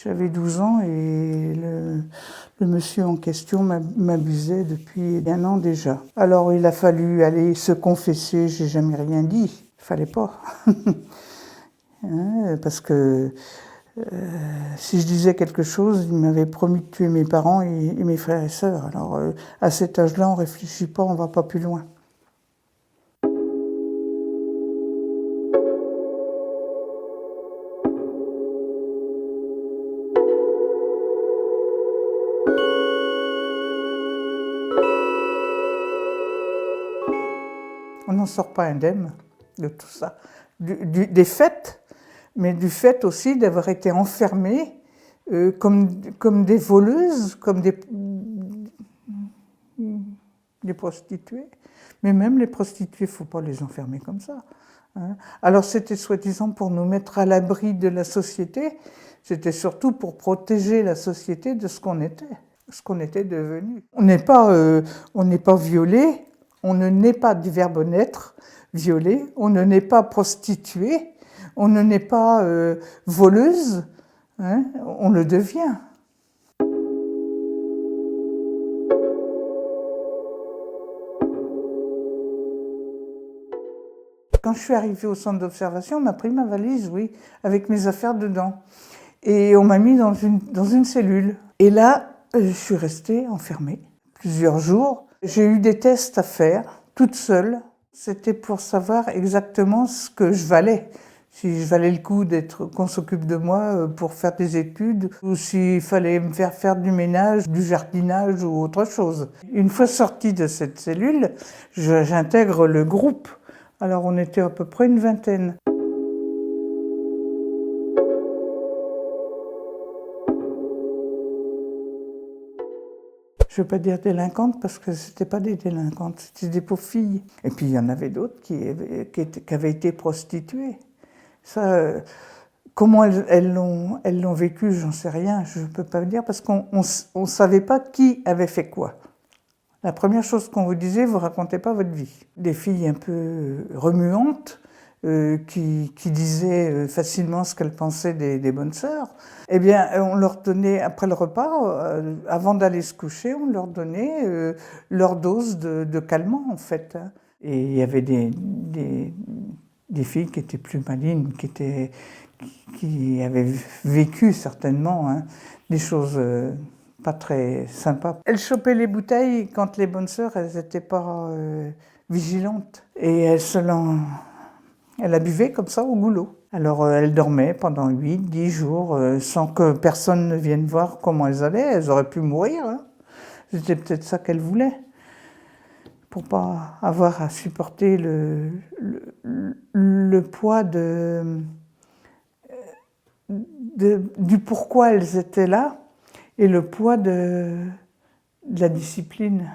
J'avais 12 ans et le monsieur en question m'abusait depuis 1 an déjà. Alors il a fallu aller se confesser, j'ai jamais rien dit, il fallait pas. Hein, parce que si je disais quelque chose, il m'avait promis de tuer mes parents et mes frères et sœurs. Alors à cet âge-là, on réfléchit pas, on va pas plus loin. On n'en sort pas indemne de tout ça. Des faits, mais du fait aussi d'avoir été enfermées comme des voleuses, comme des prostituées. Mais même les prostituées, il ne faut pas les enfermer comme ça. Hein. Alors c'était soi-disant pour nous mettre à l'abri de la société, c'était surtout pour protéger la société de ce qu'on était devenu. On n'est pas violé, on ne naît pas du verbe naître, violé, on ne naît pas prostituée, on ne naît pas voleuse, hein, on le devient. Quand je suis arrivée au centre d'observation, on m'a pris ma valise, oui, avec mes affaires dedans. Et on m'a mis dans une cellule. Et là, je suis restée enfermée plusieurs jours. J'ai eu des tests à faire, toute seule. C'était pour savoir exactement ce que je valais. Si je valais le coup qu'on s'occupe de moi pour faire des études, ou s'il fallait me faire du ménage, du jardinage ou autre chose. Une fois sortie de cette cellule, j'intègre le groupe. Alors on était à peu près une vingtaine. Je ne veux pas dire délinquantes parce que ce n'étaient pas des délinquantes, c'était des pauvres filles. Et puis il y en avait d'autres qui avaient été prostituées. Ça, comment elles l'ont vécu, j'en sais rien, je ne peux pas dire parce qu'on ne savait pas qui avait fait quoi. La première chose qu'on vous disait, vous ne racontez pas votre vie. Des filles un peu remuantes, qui disaient facilement ce qu'elles pensaient des bonnes sœurs, eh bien, on leur donnait, après le repas, avant d'aller se coucher, on leur donnait leur dose de calmant, en fait. Et il y avait des filles qui étaient plus malignes, qui avaient vécu certainement des choses pas très sympas. Elles chopaient les bouteilles quand les bonnes sœurs, elles n'étaient pas vigilantes. Et elle la buvait comme ça au goulot. Alors elle dormait pendant 8-10 jours sans que personne ne vienne voir comment elles allaient. Elles auraient pu mourir. Hein. C'était peut-être ça qu'elles voulaient. Pour pas avoir à supporter le poids du pourquoi elles étaient là et le poids de la discipline.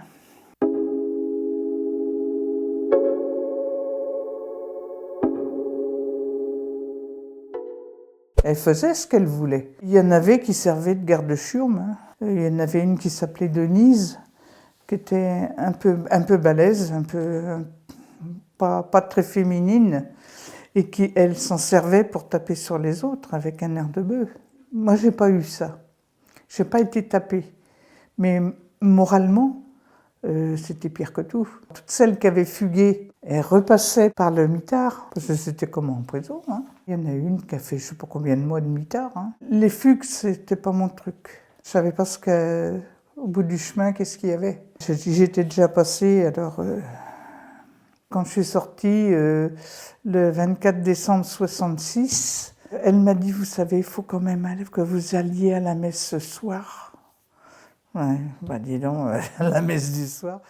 Elle faisait ce qu'elle voulait. Il y en avait qui servaient de garde-chiourme. Hein. Il y en avait une qui s'appelait Denise, qui était un peu balèze, pas très féminine, et qui, elle, s'en servait pour taper sur les autres avec un air de bœuf. Moi, j'ai pas eu ça. J'ai pas été tapée. Mais moralement, c'était pire que tout. Toutes celles qui avaient fugué, elles repassaient par le mitard, parce que c'était comme en prison. Hein. Il y en a une qui a fait je ne sais pas combien de mois de mitard. Hein. Les fugues, c'était pas mon truc. Je savais pas au bout du chemin, qu'est-ce qu'il y avait. J'étais déjà passée, alors quand je suis sortie le 24 décembre 1966, elle m'a dit, vous savez, il faut quand même que vous alliez à la messe ce soir. Ouais, bah dis donc, la messe du soir.